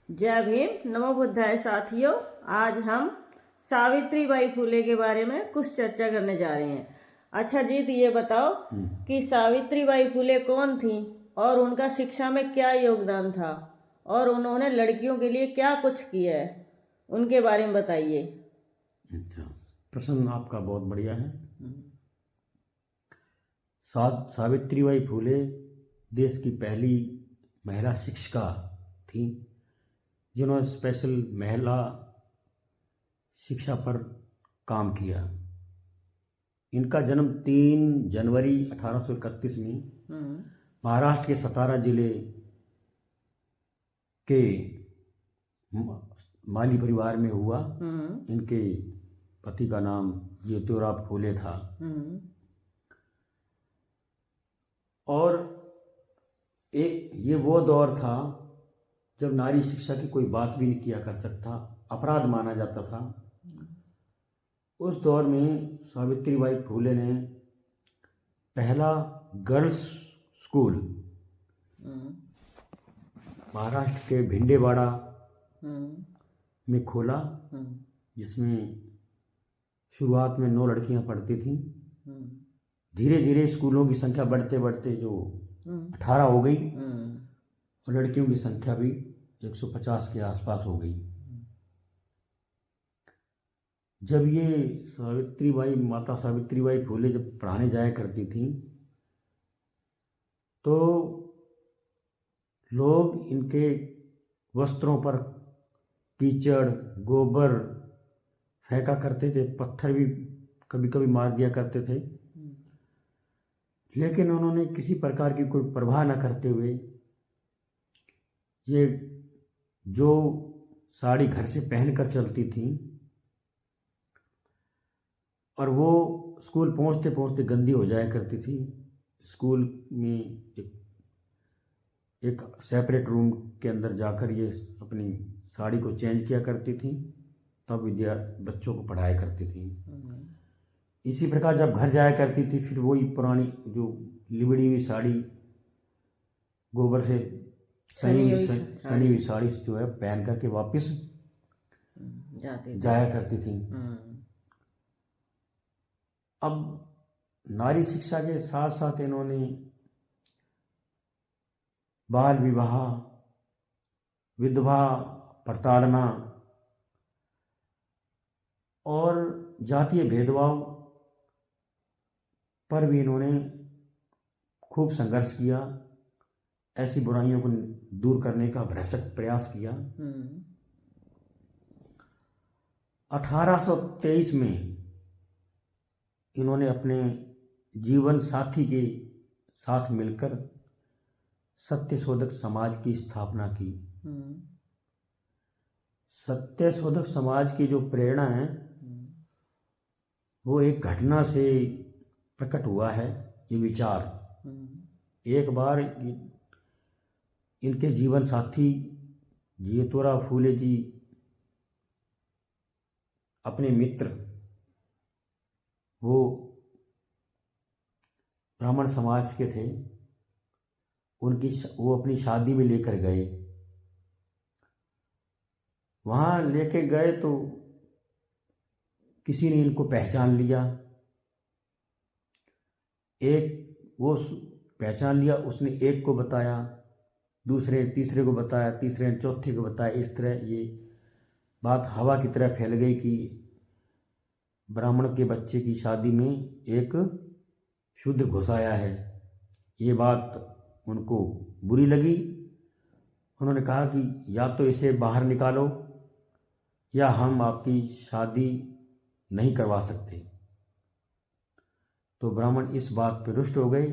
जय भीम, नमो बुद्धाय साथियों। आज हम सावित्रीबाई फुले के बारे में कुछ चर्चा करने जा रहे हैं। अच्छा जीत, ये बताओ कि सावित्रीबाई फुले कौन थी और उनका शिक्षा में क्या योगदान था और उन्होंने लड़कियों के लिए क्या कुछ किया है, उनके बारे में बताइए। अच्छा, प्रश्न आपका बहुत बढ़िया है। सावित्रीबाई फुले देश की पहली महिला शिक्षिका थी जिन्होंने स्पेशल महिला शिक्षा पर काम किया। इनका जन्म 3 जनवरी 1831 में महाराष्ट्र के सतारा जिले के माली परिवार में हुआ। इनके पति का नाम ज्योतिराव फुले था। और एक ये वो दौर था जब नारी शिक्षा की कोई बात भी नहीं किया कर सकता, अपराध माना जाता था। उस दौर में सावित्रीबाई फुले ने पहला गर्ल्स स्कूल महाराष्ट्र के भिंडेवाड़ा में खोला, जिसमें शुरुआत में 9 लड़कियां पढ़ती थीं। धीरे धीरे स्कूलों की संख्या बढ़ते बढ़ते जो 18 हो गई और लड़कियों की संख्या भी 150 के आसपास हो गई। जब ये माता सावित्रीबाई फुले जब पढ़ाने जाया करती थी तो लोग इनके वस्त्रों पर कीचड़ गोबर फेंका करते थे, पत्थर भी कभी कभी मार दिया करते थे। लेकिन उन्होंने किसी प्रकार की कोई परवाह न करते हुए ये जो साड़ी घर से पहनकर चलती थी और वो स्कूल पहुंचते पहुंचते गंदी हो जाया करती थी। स्कूल में एक सेपरेट रूम के अंदर जाकर ये अपनी साड़ी को चेंज किया करती थी, तब बच्चों को पढ़ाया करती थी। इसी प्रकार जब घर जाया करती थी फिर वही पुरानी जो लिबड़ी हुई साड़ी, गोबर से सनी हुई साड़ी जो है पहन करके वापस जाया करती थी। अब नारी शिक्षा के साथ साथ इन्होंने बाल विवाह, विधवा प्रताड़ना और जातीय भेदभाव पर भी इन्होंने खूब संघर्ष किया। ऐसी बुराइयों को दूर करने का भरसक प्रयास किया। 1823 में इन्होंने अपने जीवन साथी के साथ मिलकर सत्यशोधक समाज की स्थापना की। सत्यशोधक समाज की जो प्रेरणा है वो एक घटना से प्रकट हुआ है। ये विचार एक बार इनके जीवन साथी ज्योतिराव फुले जी अपने मित्र, वो ब्राह्मण समाज के थे, वो अपनी शादी में लेकर गए। वहाँ लेके गए तो किसी ने इनको पहचान लिया। एक वो पहचान लिया, उसने एक को बताया, दूसरे ने तीसरे को बताया, तीसरे ने चौथे को बताया। इस तरह ये बात हवा की तरह फैल गई कि ब्राह्मण के बच्चे की शादी में एक शुद्ध घुस आया है। ये बात उनको बुरी लगी। उन्होंने कहा कि या तो इसे बाहर निकालो या हम आपकी शादी नहीं करवा सकते। तो ब्राह्मण इस बात पर रुष्ट हो गए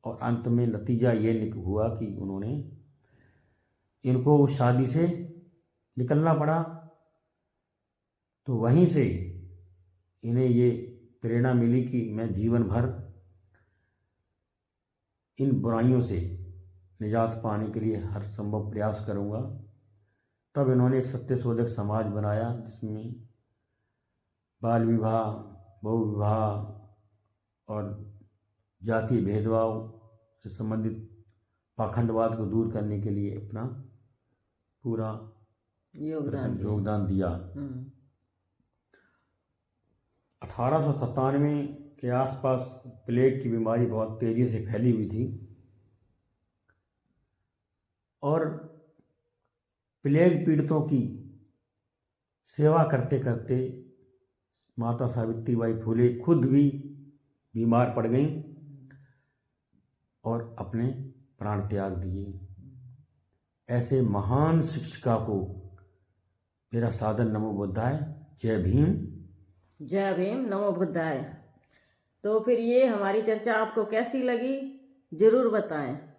और अंत में नतीजा ये हुआ कि उन्होंने इनको उस शादी से निकलना पड़ा। तो वहीं से इन्हें ये प्रेरणा मिली कि मैं जीवन भर इन बुराइयों से निजात पाने के लिए हर संभव प्रयास करूंगा। तब इन्होंने एक सत्यशोधक समाज बनाया जिसमें बाल विवाह, बहु विवाह और जातीय भेदभाव से संबंधित पाखंडवाद को दूर करने के लिए अपना पूरा योगदान दिया। 1897 के आसपास प्लेग की बीमारी बहुत तेजी से फैली हुई थी और प्लेग पीड़ितों की सेवा करते करते माता सावित्रीबाई फुले खुद भी बीमार पड़ गईं और अपने प्राण त्याग दिए। ऐसे महान शिक्षिका को मेरा सादर नमो बुद्धाय। जय भीम। जय भीम, नमो बुद्धाय। तो फिर ये हमारी चर्चा आपको कैसी लगी, जरूर बताएं।